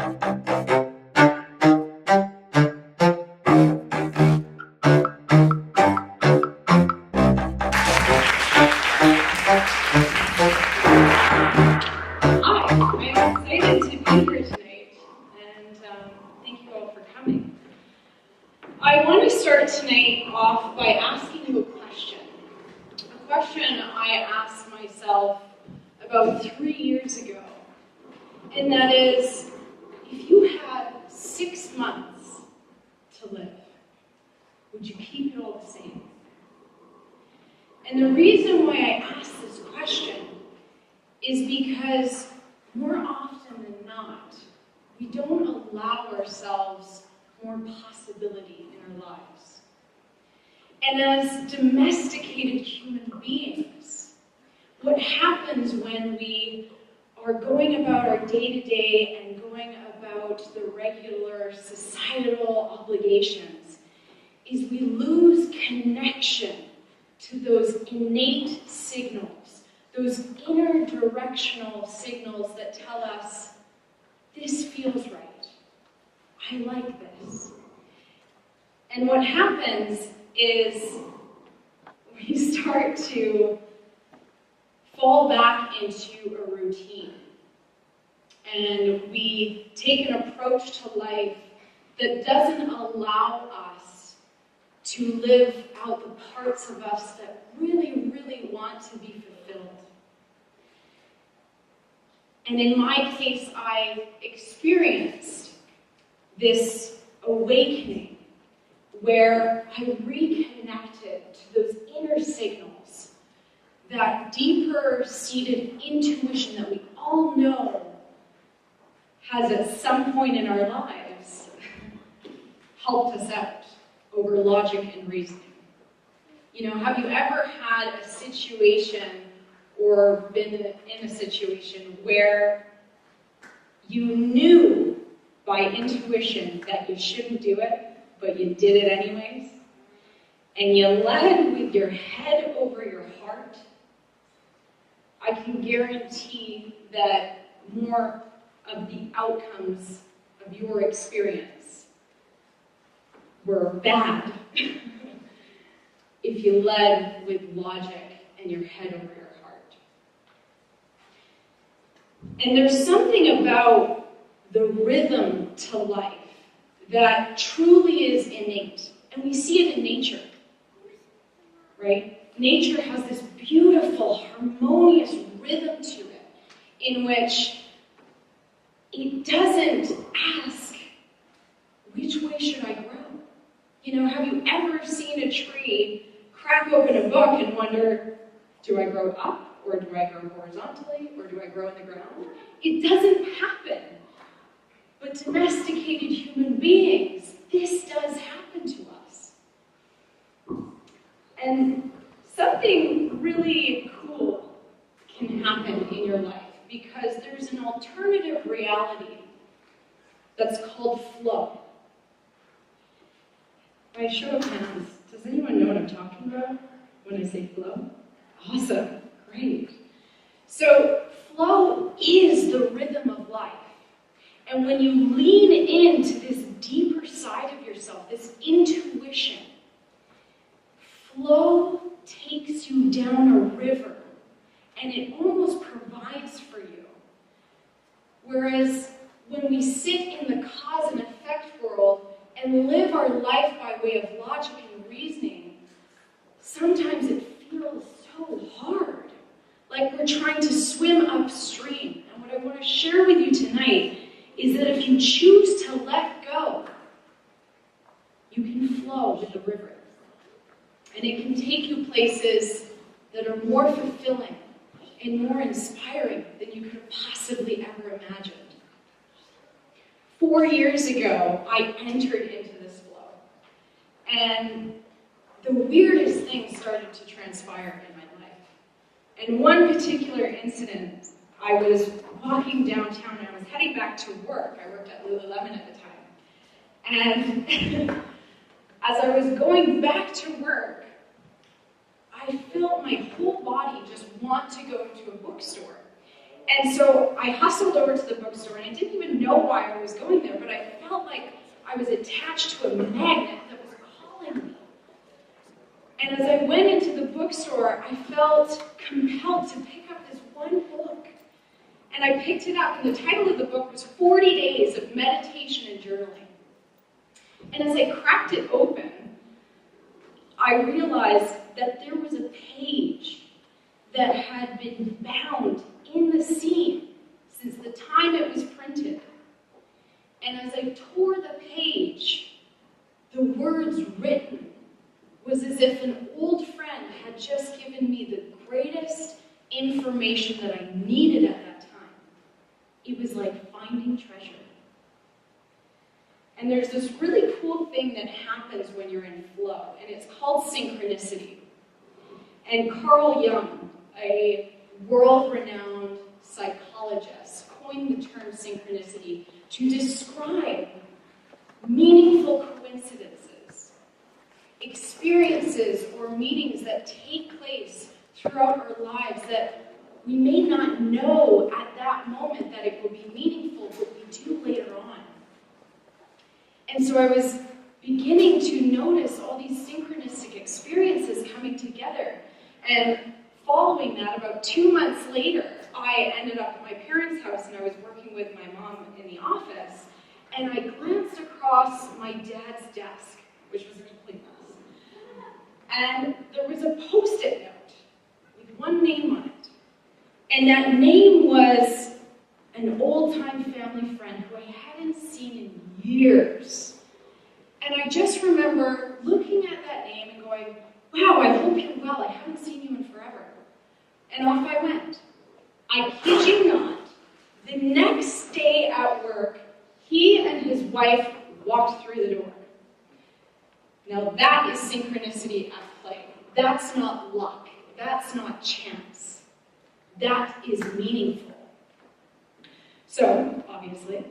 I want to start tonight off by asking you a question. A question I asked myself about 3 years ago. And that is, if you had 6 months to live, would you keep it all the same? And the reason why I asked this question is because more often than not, we don't allow ourselves more possibility in our lives. And as domesticated human beings, what happens when we are going about our day-to-day and going about the regular societal obligations is we lose connection to those innate signals, those inner directional signals that tell us, this feels right. I like this. And what happens is we start to fall back into a routine. And we take an approach to life that doesn't allow us to live out the parts of us that really, really want to be fulfilled. And in my case, I experienced this awakening where I reconnected to those inner signals, that deeper-seated intuition that we all know has at some point in our lives helped us out over logic and reasoning. You know, have you ever had a situation or been in a situation where you knew by intuition that you shouldn't do it, but you did it anyways? And you led with your head over your heart? I can guarantee that more of the outcomes of your experience were bad if you led with logic and your head over your heart. And there's something about the rhythm to life that truly is innate. And we see it in nature, right? Nature has this beautiful, harmonious rhythm to it in which it doesn't ask, which way should I grow? You know, have you ever seen a tree crack open a book and wonder, do I grow up, or do I grow horizontally, or do I grow in the ground? It doesn't happen. But domesticated human beings, this does happen to us. And something really cool can happen in your life because there's an alternative reality that's called flow. By show of hands, does anyone know what I'm talking about when I say flow? Awesome, great. So flow is the rhythm of life. And when you lean into this deeper side of yourself, this intuition, flow takes you down a river, and it almost provides for you. Whereas when we sit in the cause and effect world and live our life by way of logic and reasoning, sometimes it feels so hard, like we're trying to swim upstream. And what I want to share with you tonight is that if you choose to let go, you can flow with the river. And it can take you places that are more fulfilling and more inspiring than you could have possibly ever imagined. 4 years ago, I entered into this flow. And the weirdest things started to transpire in my life. And one particular incident, I was walking downtown and I was heading back to work. I worked at Lululemon at the time. And as I was going back to work, I felt my whole body just want to go to a bookstore. And so I hustled over to the bookstore, and I didn't even know why I was going there, but I felt like I was attached to a magnet that was calling me. And as I went into the bookstore, I felt compelled to pick up this one book. And I picked it up, and the title of the book was 40 Days of Meditation and Journaling. And as I cracked it open, I realized that there was a page that had been bound in the seam since the time it was printed. And as I tore the page, the words written was as if an old friend had just given me the greatest information that I needed at that time. It was like finding treasure. And there's this really cool thing that happens when you're in flow, and it's called synchronicity. And Carl Jung, a world-renowned psychologist, coined the term synchronicity to describe meaningful coincidences, experiences or meetings that take place throughout our lives that we may not know at that moment that it will be meaningful, but we do later on. And so I was beginning to notice all these synchronistic experiences coming together. And following that, about 2 months later, I ended up at my parents' house, and I was working with my mom in the office, and I glanced across my dad's desk, which was a complete mess. And there was a Post-it note with one name on it. And that name was an old-time family friend who I hadn't seen in years. And I just remember looking at that name and going, wow, I hope you're well. I haven't seen you in forever. And off I went. I kid you not. The next day at work, he and his wife walked through the door. Now that is synchronicity at play. That's not luck. That's not chance. That is meaningful. So, obviously,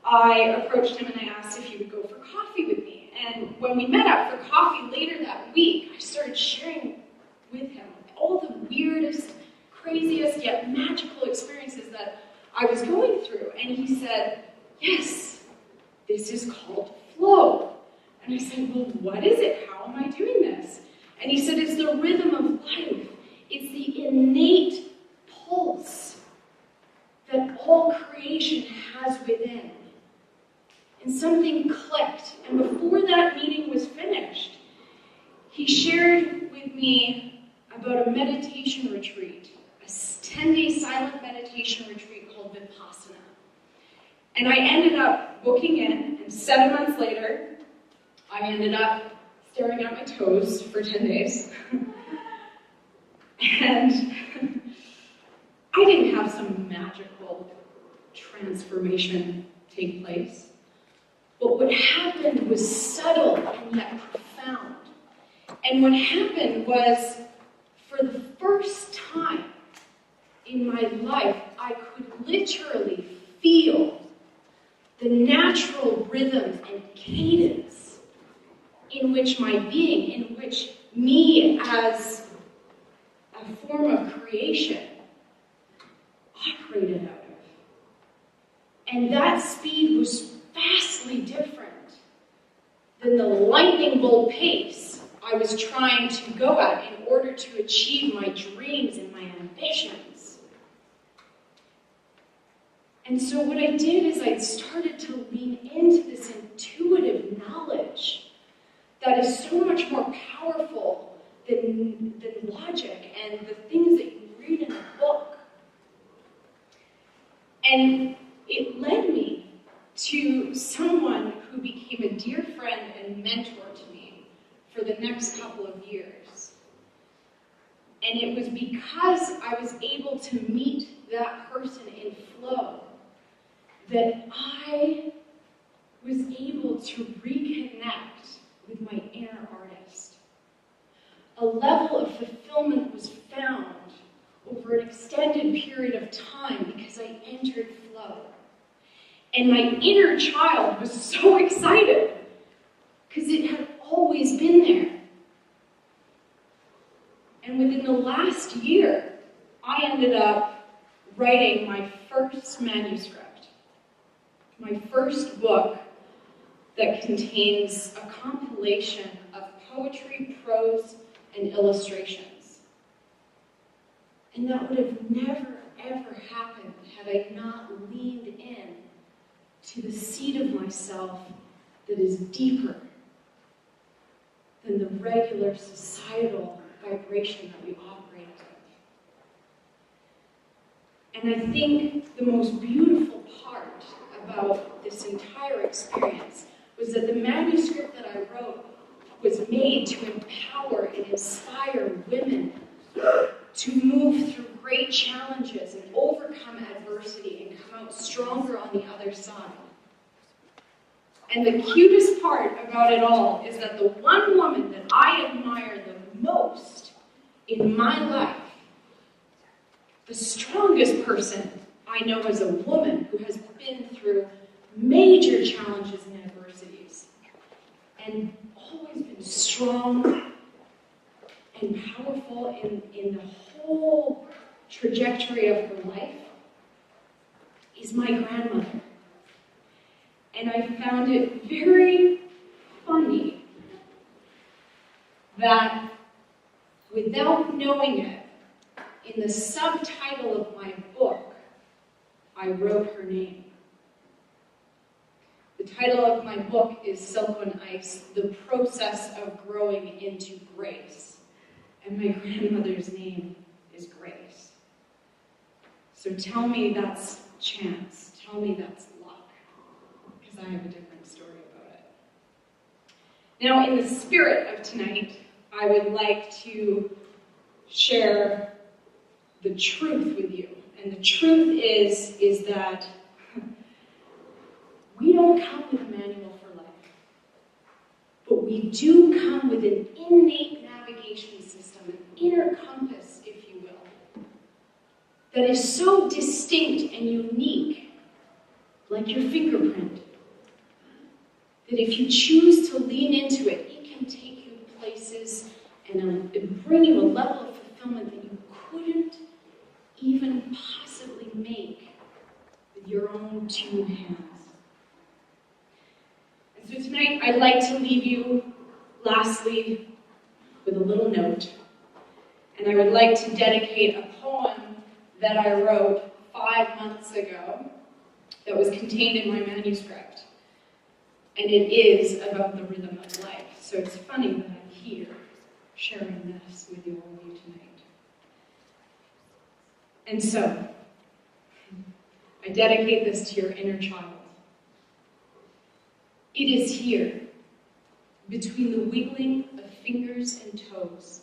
I approached him and I asked if he would go for coffee with me. And when we met up for coffee later that week, I started sharing with him all the weirdest, craziest, yet magical experiences that I was going through. And he said, yes, this is called flow. And I said, well, what is it? How am I doing this? And he said, it's the rhythm of life. It's the innate pulse that all creation has within. And something clicked. And before that meeting was finished, he shared with me about a meditation retreat, a 10-day silent meditation retreat called Vipassana. And I ended up booking in, and 7 months later, I ended up staring at my toes for 10 days. And I didn't have some magical transformation take place. But what happened was subtle and yet profound. And what happened was, for the first time in my life, I could literally feel the natural rhythm and cadence in which my being, in which me as a form of creation operated out of. And that speed was vastly different than the lightning bolt pace I was trying to go at in order to achieve my dreams and my ambitions. And so what I did is I started to lean into this intuitive knowledge that is so much more powerful than logic and the things that you read in a book. And it led me to someone who became a dear friend and mentor to me for the next couple of years. And it was because I was able to meet that person in flow that I was able to reconnect with my inner artist. A level of fulfillment was found over an extended period of time because I entered flow. And my inner child was so excited because it had always been there. And within the last year, I ended up writing my first manuscript, my first book that contains a compilation of poetry, prose, and illustrations. And that would have never, ever happened had I not leaned in to the seed of myself that is deeper than the regular societal vibration that we operate with. And I think the most beautiful part about this entire experience was that the manuscript that I wrote was made to empower and inspire women to move through great challenges and overcome adversity and come out stronger on the other side. And the cutest part about it all is that the one woman that I admire the most in my life, the strongest person I know as a woman who has been through major challenges and adversities, and always been strong and powerful in the whole trajectory of her life, is my grandmother. And I found it very funny that without knowing it, in the subtitle of my book, I wrote her name. The title of my book is Silk on Ice, The Process of Growing into Grace. And my grandmother's name is Grace. So tell me that's chance. Tell me that's luck. Because I have a different story about it. Now, in the spirit of tonight, I would like to share the truth with you. And the truth is that we don't come with a manual for life, but we do come with an innate navigation system, an inner compass, if you will, that is so distinct and unique, like your fingerprint, that if you choose to lean into it, it can take you places and bring you a level of fulfillment that you couldn't even possibly make with your own two hands. And so tonight, I'd like to leave you, lastly, with a little note. And I would like to dedicate a poem that I wrote 5 months ago that was contained in my manuscript. And it is about the rhythm of life. So it's funny that I'm here sharing this with all of you tonight. And so, I dedicate this to your inner child. It is here, between the wiggling of fingers and toes,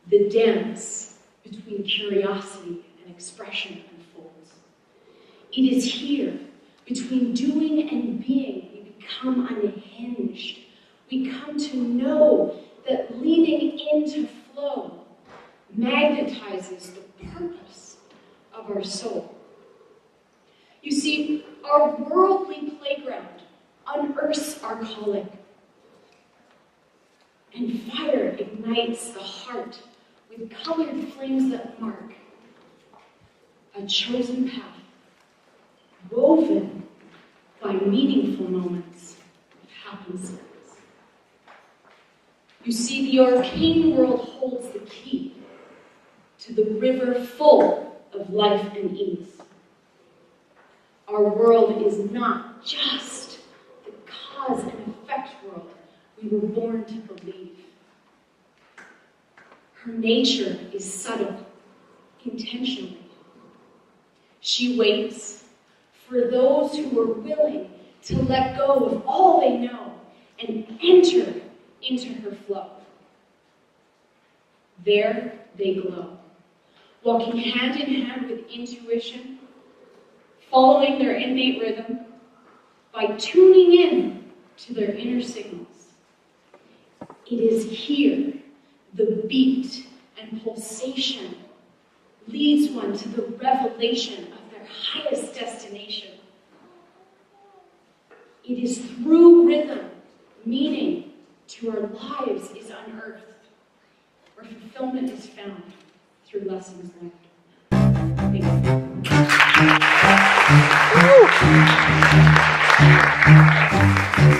the dance between curiosity and expression unfolds. It is here, between doing and being, we become unhinged. We come to know that leaning into flow magnetizes the purpose of our soul. You see, our worldly playground unearths our calling, and fire ignites the heart with colored flames that mark a chosen path, woven by meaningful moments of happenstance. You see, the arcane world holds the key to the river full of life and ease. Our world is not just the cause and effect world we were born to believe. Her nature is subtle, intentionally. She waits for those who are willing to let go of all they know and enter into her flow. There they glow, walking hand in hand with intuition, following their innate rhythm by tuning in to their inner signals. It is here the beat and pulsation leads one to the revelation of their highest destination. It is through rhythm, meaning to our lives is unearthed, where fulfillment is found through lessons learned. Thank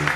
you.